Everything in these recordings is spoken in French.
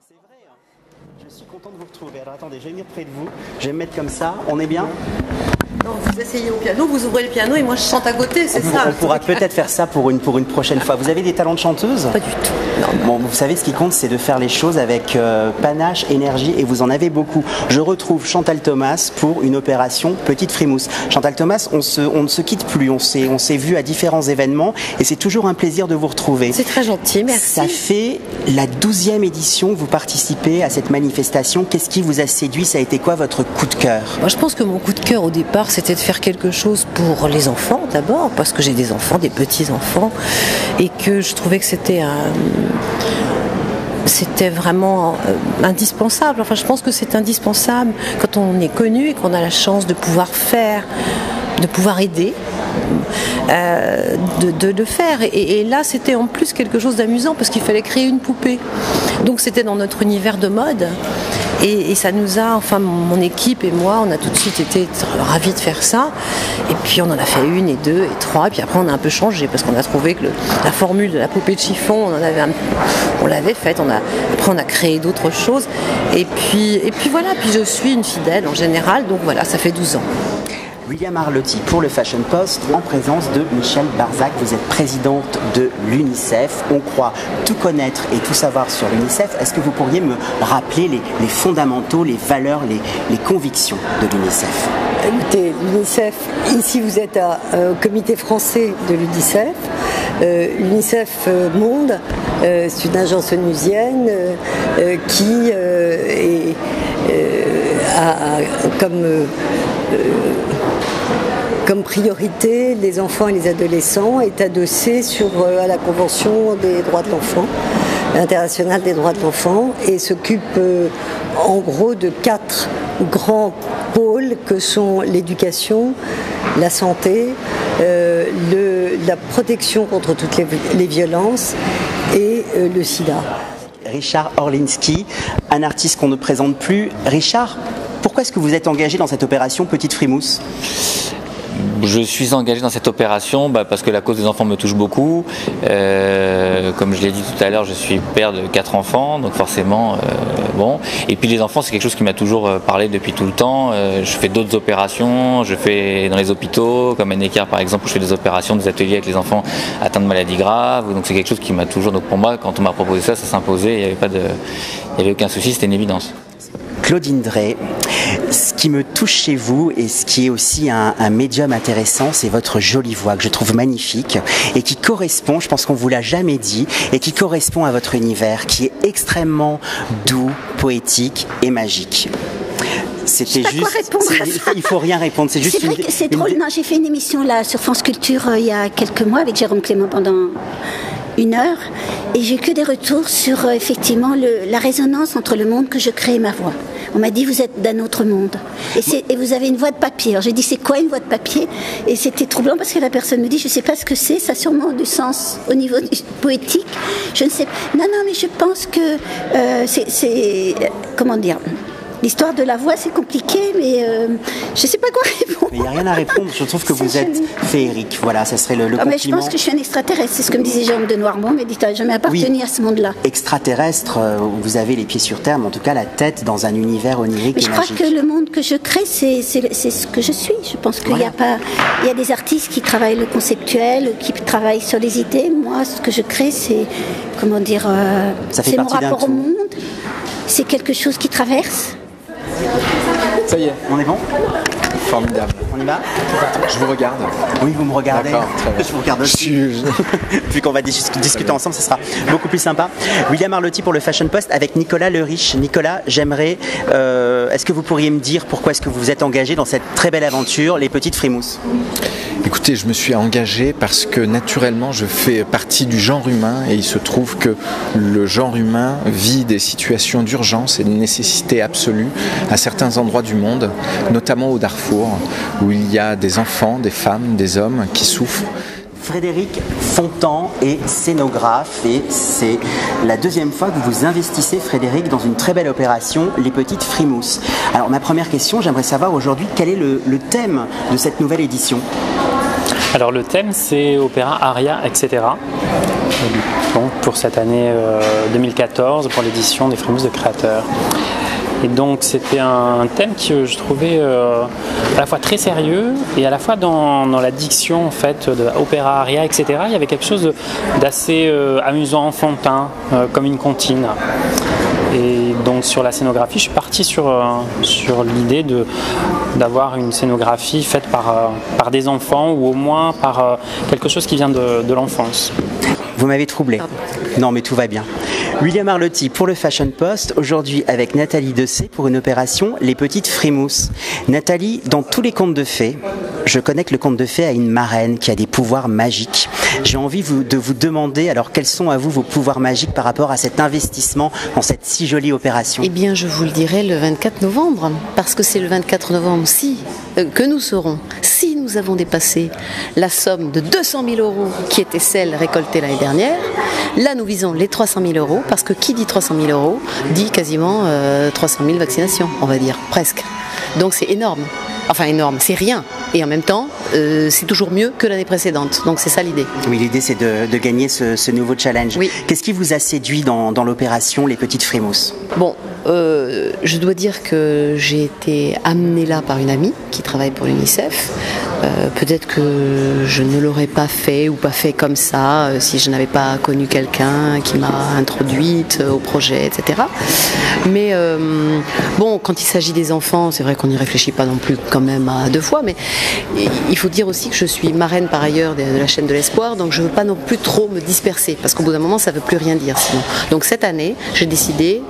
C'est vrai, hein. Je suis content de vous retrouver. Alors attendez, je vais venir près de vous. Je vais me mettre comme ça. On est bien? Non, vous essayez au piano, vous ouvrez le piano et moi je chante à côté, c'est ça. On pourra peut-être faire ça pour une prochaine fois. Vous avez des talents de chanteuse? Pas du tout. Non. Bon, vous savez, ce qui compte, c'est de faire les choses avec panache, énergie, et vous en avez beaucoup. Je retrouve Chantal Thomas pour une opération Petite Frimousse. Chantal Thomas, on ne se quitte plus. On s'est vu à différents événements, et c'est toujours un plaisir de vous retrouver. C'est très gentil, merci. Ça fait la 12e édition que vous participez à cette manifestation. Qu'est-ce qui vous a séduit? Ça a été quoi votre coup de cœur? Moi, je pense que mon coup de cœur au départ, c'était de faire quelque chose pour les enfants d'abord, parce que j'ai des enfants, des petits-enfants, et que je trouvais que c'était vraiment indispensable. Enfin, je pense que c'est indispensable quand on est connu et qu'on a la chance de pouvoir faire, de pouvoir aider, de le faire. Et là, c'était en plus quelque chose d'amusant parce qu'il fallait créer une poupée. Donc c'était dans notre univers de mode. Et ça nous a, enfin mon équipe et moi, on a tout de suite été ravis de faire ça. Et puis on en a fait 1 et 2 et 3. Et puis après on a un peu changé parce qu'on a trouvé que la formule de la poupée de chiffon, on l'avait faite. Après on a créé d'autres choses. Et puis voilà, puis je suis une fidèle en général. Donc voilà, ça fait 12 ans. William Arlotti pour le Fashion Post, en présence de Michel Barzac. Vous êtes présidente de l'UNICEF. On croit tout connaître et tout savoir sur l'UNICEF. Est-ce que vous pourriez me rappeler les fondamentaux, les valeurs, les convictions de l'UNICEF? Écoutez, l'UNICEF, ici vous êtes au comité français de l'UNICEF. L'UNICEF Monde, c'est une agence onusienne qui a comme priorité les enfants et les adolescents, est adossée à la Convention des droits de l'enfant, internationale des droits de l'enfant, et s'occupe en gros de 4 grands pôles que sont l'éducation, la santé, la protection contre toutes les violences et le sida. Richard Orlinski, un artiste qu'on ne présente plus. Richard, pourquoi est-ce que vous êtes engagé dans cette opération Petite Frimousse? Je suis engagé dans cette opération parce que la cause des enfants me touche beaucoup. Comme je l'ai dit tout à l'heure, je suis père de 4 enfants, donc forcément, bon. Et puis les enfants, c'est quelque chose qui m'a toujours parlé depuis tout le temps. Je fais d'autres opérations, je fais dans les hôpitaux, comme à Necker par exemple, où je fais des opérations, des ateliers avec les enfants atteints de maladies graves. Donc c'est quelque chose qui m'a toujours. Donc pour moi, quand on m'a proposé ça, ça s'imposait. Il n'y avait aucun souci, c'était une évidence. Claudine Drey, ce qui me touche chez vous et ce qui est aussi un médium intéressant, c'est votre jolie voix que je trouve magnifique et qui correspond, je pense qu'on vous l'a jamais dit, et qui correspond à votre univers qui est extrêmement doux, poétique et magique. C'était juste, il faut rien répondre, c'est juste. C'est vrai que c'est drôle. Non, j'ai fait une émission là sur France Culture il y a quelques mois avec Jérôme Clément pendant 1 heure et j'ai eu que des retours sur effectivement la résonance entre le monde que je crée et ma voix. On m'a dit vous êtes d'un autre monde et vous avez une voix de papier. Alors j'ai dit c'est quoi une voix de papier? Et c'était troublant parce que la personne me dit je sais pas ce que c'est, ça a sûrement du sens au niveau poétique. Je ne sais pas. Non mais je pense que c'est comment dire. L'histoire de la voix, c'est compliqué, mais je ne sais pas quoi répondre. Mais il n'y a rien à répondre. Je trouve que vous êtes féerique. Voilà, ça serait le compliment. Mais je pense que je suis un extraterrestre. C'est ce que me disait Jérôme de Noirmont. Mais dit, tu n'as jamais appartenu à ce monde-là. Extraterrestre, vous avez les pieds sur terre, mais en tout cas la tête dans un univers onirique mais et magique. Je crois que le monde que je crée, c'est ce que je suis. Je pense qu'il y a pas... Il y a des artistes qui travaillent le conceptuel, qui travaillent sur les idées. Moi, ce que je crée, c'est... Comment dire... c'est mon rapport au monde. C'est quelque chose qui traverse. Ça y est, on est bon? Formidable. On y va? Je vous regarde. Oui, vous me regardez. D'accord, très bien. Je vous regarde aussi. Vu qu'on va discuter ensemble, ça sera beaucoup plus sympa. William Arlotti pour le Fashion Post avec Nicolas Leriche. Nicolas, j'aimerais... est-ce que vous pourriez me dire pourquoi est-ce que vous vous êtes engagé dans cette très belle aventure, les Petites Frimousses? Écoutez, je me suis engagé parce que naturellement je fais partie du genre humain et il se trouve que le genre humain vit des situations d'urgence et de nécessité absolue à certains endroits du monde, notamment au Darfour, où il y a des enfants, des femmes, des hommes qui souffrent. Frédéric Fontan est scénographe et c'est la 2e fois que vous vous investissez, Frédéric, dans une très belle opération, les Petites Frimousses. Alors ma première question, j'aimerais savoir aujourd'hui quel est le thème de cette nouvelle édition. Alors le thème c'est opéra, aria, etc. donc pour cette année 2014, pour l'édition des Frémousses de créateurs. Et donc c'était un thème que je trouvais à la fois très sérieux et à la fois dans la diction en fait, de opéra, aria, etc. Il y avait quelque chose d'assez amusant, enfantin, comme une comptine. Et donc sur la scénographie, je suis parti sur l'idée d'avoir une scénographie faite par des enfants ou au moins par quelque chose qui vient de l'enfance. Vous m'avez troublé. Non, mais tout va bien. William Arlotti pour le Fashion Post, aujourd'hui avec Nathalie Dessay pour une opération Les Petites Frémousses. Nathalie, dans tous les contes de fées, je connais que le conte de fées a une marraine qui a des pouvoirs magiques. J'ai envie de vous demander, alors quels sont à vous vos pouvoirs magiques par rapport à cet investissement dans cette si jolie opération? Eh bien, je vous le dirai le 24 novembre, parce que c'est le 24 novembre que nous saurons si nous avons dépassé la somme de 200 000 € qui était celle récoltée l'année dernière. Là, nous visons les 300 000 €, parce que qui dit 300 000 € dit quasiment 300 000 vaccinations, on va dire, presque. Donc c'est énorme. Enfin énorme, c'est rien. Et en même temps, c'est toujours mieux que l'année précédente. Donc c'est ça l'idée. Oui, l'idée c'est de gagner ce nouveau challenge. Oui. Qu'est-ce qui vous a séduit dans l'opération Les Petites Frémousses? Bon, je dois dire que j'ai été amenée là par une amie qui travaille pour l'UNICEF. Peut-être que je ne l'aurais pas fait ou pas fait comme ça si je n'avais pas connu quelqu'un qui m'a introduite au projet, etc. Mais bon, quand il s'agit des enfants, c'est vrai qu'on n'y réfléchit pas non plus quand même à deux fois, mais il faut dire aussi que je suis marraine par ailleurs de la chaîne de l'espoir, donc je ne veux pas non plus trop me disperser, parce qu'au bout d'un moment, ça ne veut plus rien dire sinon. Donc cette année, j'ai décidé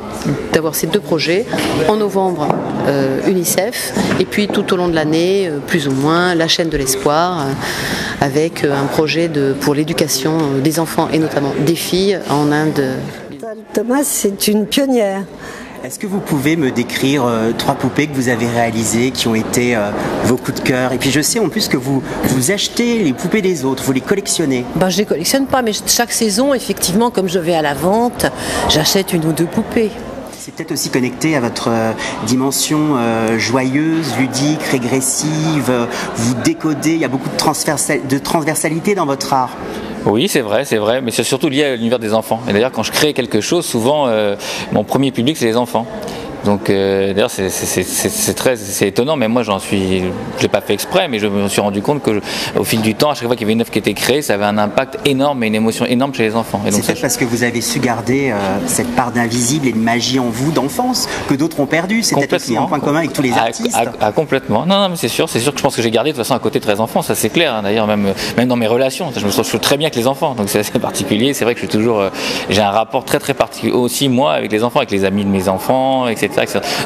d'avoir ces deux projets. En novembre, UNICEF, et puis tout au long de l'année, plus ou moins, la chaîne de l'espoir, avec un projet pour l'éducation des enfants et notamment des filles en Inde. Thomas, c'est une pionnière. Est-ce que vous pouvez me décrire 3 poupées que vous avez réalisées, qui ont été vos coups de cœur? Et puis je sais en plus que vous achetez les poupées des autres, vous les collectionnez. Ben, je les collectionne pas, mais chaque saison, effectivement, comme je vais à la vente, j'achète 1 ou 2 poupées. C'est peut-être aussi connecté à votre dimension joyeuse, ludique, régressive. Vous décodez, il y a beaucoup de transversalité dans votre art. Oui, c'est vrai, mais c'est surtout lié à l'univers des enfants. Et d'ailleurs, quand je crée quelque chose, souvent, mon premier public, c'est les enfants. Donc d'ailleurs c'est étonnant, mais moi je l'ai pas fait exprès, mais je me suis rendu compte que au fil du temps, à chaque fois qu'il y avait une œuvre qui était créée, ça avait un impact énorme et une émotion énorme chez les enfants. C'est peut-être parce que vous avez su garder cette part d'invisible et de magie en vous d'enfance que d'autres ont perdu. C'est peut-être aussi un point commun avec tous les artistes. Complètement. Non, mais c'est sûr que je pense que j'ai gardé de toute façon à côté 13 enfants, ça c'est clair. Hein. D'ailleurs même dans mes relations, je me trouve très bien avec les enfants, donc c'est assez particulier. C'est vrai que j'ai un rapport très très particulier aussi moi avec les enfants, avec les amis de mes enfants, etc.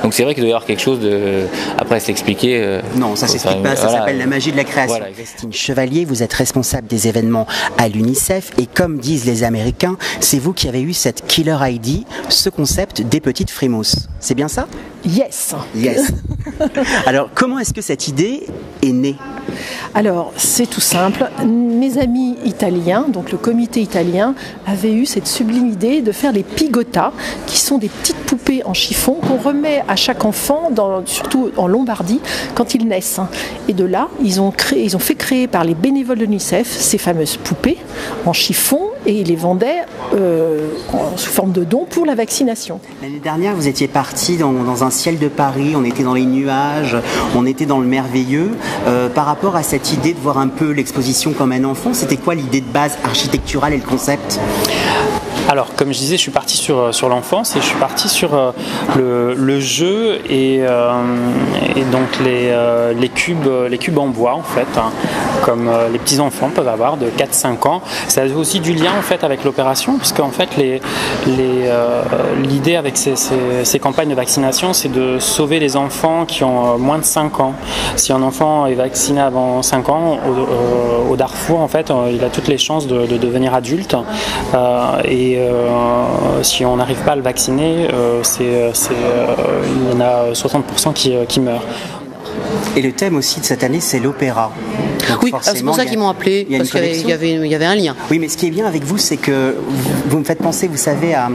Donc c'est vrai qu'il doit y avoir quelque chose de... Après c'est expliqué... Non, ça s'explique pas, ça s'appelle la magie de la création. Voilà, Christine Chevalier, vous êtes responsable des événements à l'UNICEF et comme disent les Américains, c'est vous qui avez eu cette killer ID, ce concept des petites frémousses. C'est bien ça? Yes. Alors comment est-ce que cette idée est née? Alors c'est tout simple, mes amis italiens, donc le comité italien, avait eu cette sublime idée de faire les pigotta, qui sont des petites poupées en chiffon qu'on remet à chaque enfant, surtout en Lombardie, quand ils naissent. Et de là, ils ont fait créer par les bénévoles de l'UNICEF ces fameuses poupées en chiffon et ils les vendaient sous forme de dons pour la vaccination. L'année dernière, vous étiez parti dans un ciel de Paris, on était dans les nuages, on était dans le merveilleux. Par rapport à cette idée de voir un peu l'exposition comme un enfant, c'était quoi l'idée de base architecturale et le concept? Alors, comme je disais, je suis parti sur l'enfance et je suis parti sur le jeu et donc les cubes en bois en fait, hein, comme les petits enfants peuvent avoir de 4-5 ans. Ça a aussi du lien en fait avec l'opération, puisque en fait l'idée avec ces campagnes de vaccination, c'est de sauver les enfants qui ont moins de 5 ans. Si un enfant est vacciné avant 5 ans, au Darfour en fait, il a toutes les chances de devenir adulte. Et si on n'arrive pas à le vacciner, il y en a 60% qui meurent. Et le thème aussi de cette année, c'est l'opéra. Donc oui, c'est pour ça qu'ils m'ont appelé, parce qu'il y avait un lien. Oui, mais ce qui est bien avec vous, c'est que vous me faites penser, vous savez, à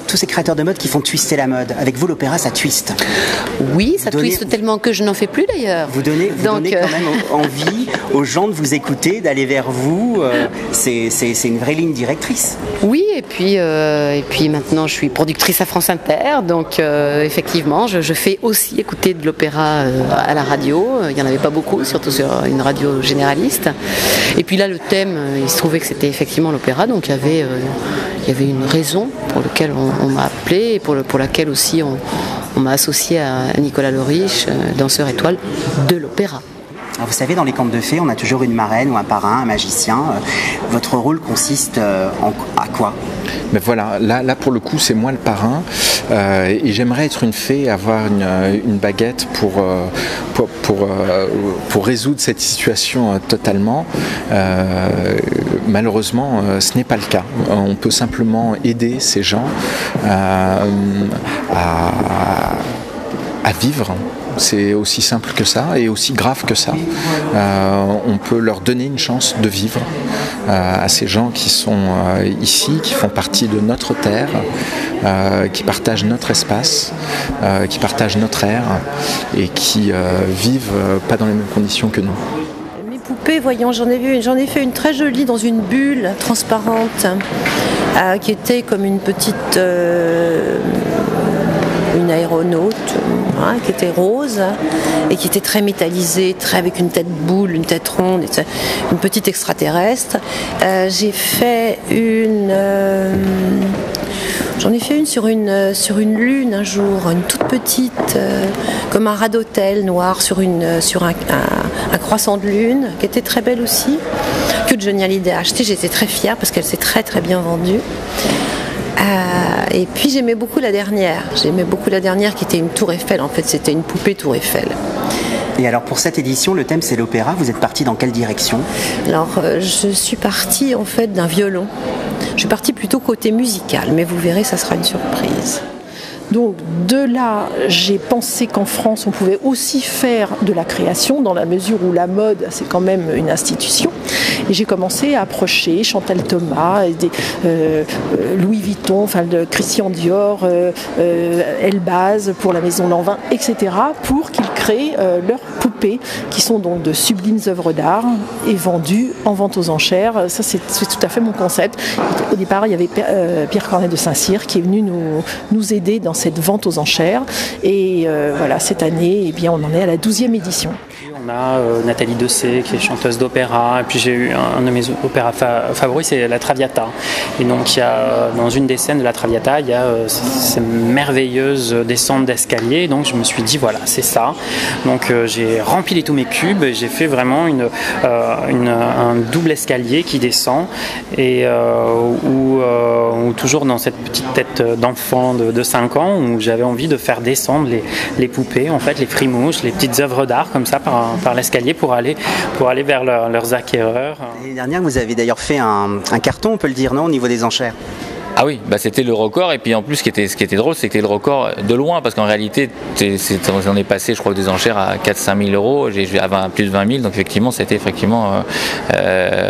tous ces créateurs de mode qui font twister la mode. Avec vous, l'opéra, ça twiste. Oui, ça twiste tellement que je n'en fais plus d'ailleurs. Vous donnez quand même envie aux gens de vous écouter, d'aller vers vous. C'est une vraie ligne directrice. Oui, et puis maintenant je suis productrice à France Inter, donc effectivement je fais aussi écouter de l'opéra à la radio. Il n'y en avait pas beaucoup, surtout sur une radio généraliste. Et puis là le thème, il se trouvait que c'était effectivement l'opéra, donc il y avait une raison pour laquelle on m'a appelée et pour laquelle aussi on m'a associée à Nicolas Loriche, danseur étoile de l'opéra. Alors vous savez, dans les contes de fées, on a toujours une marraine ou un parrain, un magicien. Votre rôle consiste à quoi ? Mais voilà, là pour le coup c'est moi le parrain et j'aimerais être une fée, avoir une baguette pour résoudre cette situation totalement. Malheureusement ce n'est pas le cas. On peut simplement aider ces gens à vivre. C'est aussi simple que ça et aussi grave que ça. On peut leur donner une chance de vivre à ces gens qui sont ici, qui font partie de notre terre, qui partagent notre espace, qui partagent notre air et qui vivent pas dans les mêmes conditions que nous. Mes poupées, voyons, j'en ai fait une très jolie dans une bulle transparente qui était comme une petite... une aéronaute qui était rose et qui était très métallisée, avec une tête boule, une tête ronde, une petite extraterrestre. J'ai fait j'en ai fait une sur une lune un jour, une toute petite, comme un rat d'hôtel noir sur un croissant de lune, qui était très belle aussi, que Johnny Hallyday a acheté. J'étais très fière parce qu'elle s'est très très bien vendue. Et puis j'aimais beaucoup la dernière qui était une tour Eiffel. En fait, c'était une poupée tour Eiffel. Et alors pour cette édition, le thème c'est l'opéra. Vous êtes parti dans quelle direction ? Alors je suis partie en fait d'un violon. Je suis partie plutôt côté musical, mais vous verrez, ça sera une surprise. Donc de là, j'ai pensé qu'en France, on pouvait aussi faire de la création, dans la mesure où la mode, c'est quand même une institution. Et j'ai commencé à approcher Chantal Thomas, Louis Vuitton, Christian Dior, Elbaz pour la Maison Lanvin, etc., pour qu'ils créent leurs poupées, qui sont donc de sublimes œuvres d'art et vendues en vente aux enchères. Ça, c'est tout à fait mon concept. Au départ, il y avait Pierre Cornet de Saint-Cyr qui est venu nous aider dans cette vente aux enchères. Et voilà, cette année, on en est à la 12e édition. On a Nathalie Dessay qui est chanteuse d'opéra, et puis j'ai eu un de mes opéras favoris, c'est La Traviata. Et donc il y a, dans une des scènes de La Traviata, il y a ces merveilleuses descentes d'escalier. Donc je me suis dit voilà, c'est ça. Donc j'ai rempli tous mes cubes et j'ai fait vraiment un double escalier qui descend et où toujours dans cette petite tête d'enfant de 5 ans où j'avais envie de faire descendre les poupées, en fait les frimouches, les petites œuvres d'art comme ça par l'escalier pour aller vers leurs acquéreurs. L'année dernière, vous avez d'ailleurs fait un carton, on peut le dire, non, au niveau des enchères ? Ah oui, c'était le record, et puis en plus ce qui était drôle, c'était le record de loin, parce qu'en réalité on est passé, je crois, des enchères à 4-5 000 euros, j'ai à plus de 20 000, donc effectivement c'était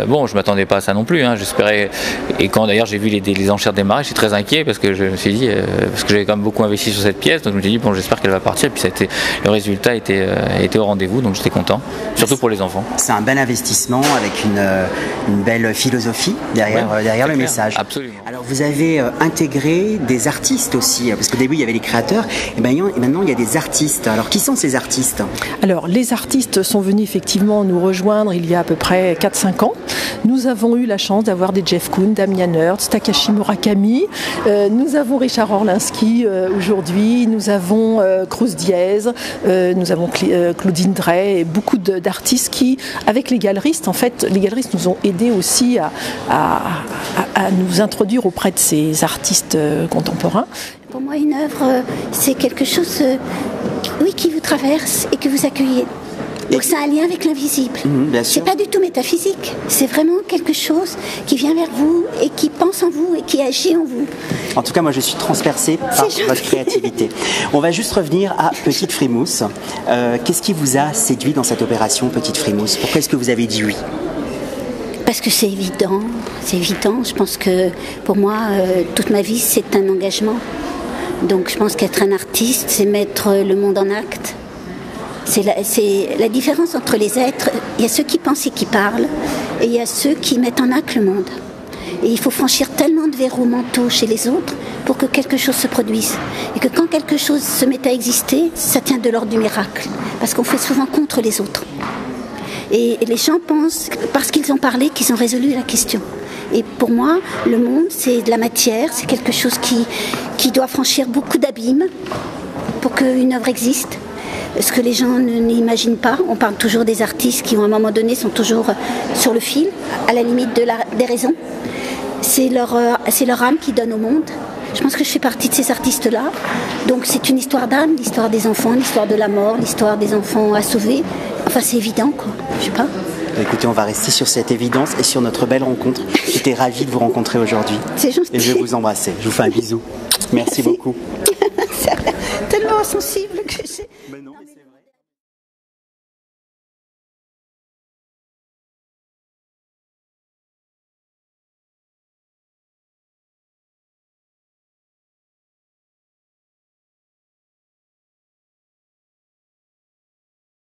bon, je m'attendais pas à ça non plus, j'espérais, et quand d'ailleurs j'ai vu les enchères démarrer, j'étais très inquiet parce que je me suis dit, parce que j'avais quand même beaucoup investi sur cette pièce, donc je me suis dit bon, j'espère qu'elle va partir, et puis le résultat était au rendez-vous, donc j'étais content, surtout pour les enfants. C'est un bel investissement avec une belle philosophie derrière le message. Absolument. Alors vous avez intégré des artistes aussi, parce qu'au début il y avait les créateurs, et maintenant il y a des artistes. Alors qui sont ces artistes ? Alors les artistes sont venus effectivement nous rejoindre il y a à peu près 4-5 ans. Nous avons eu la chance d'avoir des Jeff Koons, Damien Hirst, Takashi Murakami, nous avons Richard Orlinski aujourd'hui, nous avons Cruz Diez, nous avons Claudine Drey, et beaucoup d'artistes qui, avec les galeristes, en fait, les galeristes nous ont aidés aussi à nous introduire auprès de ces artistes contemporains. Pour moi, une œuvre, c'est quelque chose qui vous traverse et que vous accueillez. Donc c'est un lien avec l'invisible. C'est pas du tout métaphysique. C'est vraiment quelque chose qui vient vers vous et qui pense en vous et qui agit en vous. En tout cas, moi, je suis transpercée par votre créativité. On va juste revenir à Petite Frimousse. Qu'est-ce qui vous a séduit dans cette opération, Petite Frimousse? Pourquoi est-ce que vous avez dit oui? Parce que c'est évident. Je pense que pour moi, toute ma vie, c'est un engagement. Donc je pense qu'être un artiste, c'est mettre le monde en acte. C'est la différence entre les êtres. Il y a ceux qui pensent et qui parlent, et il y a ceux qui mettent en acte le monde. Et il faut franchir tellement de verrous mentaux chez les autres pour que quelque chose se produise. Et que quand quelque chose se met à exister, ça tient de l'ordre du miracle. Parce qu'on fait souvent contre les autres. Et les gens pensent, parce qu'ils ont parlé, qu'ils ont résolu la question. Et pour moi, le monde, c'est de la matière, c'est quelque chose qui doit franchir beaucoup d'abîmes pour qu'une œuvre existe. Ce que les gens n'imaginent pas. On parle toujours des artistes qui, à un moment donné, sont toujours sur le fil, à la limite des raisons. C'est leur âme qui donne au monde. Je pense que je fais partie de ces artistes-là. Donc c'est une histoire d'âme, l'histoire des enfants, l'histoire de la mort, l'histoire des enfants à sauver. Enfin, c'est évident, quoi. Je sais pas. Écoutez, on va rester sur cette évidence et sur notre belle rencontre. J'étais ravie de vous rencontrer aujourd'hui. C'est gentil. Et je vais vous embrasser. Je vous fais un bisou. Merci beaucoup. C'est tellement sensible que c'est...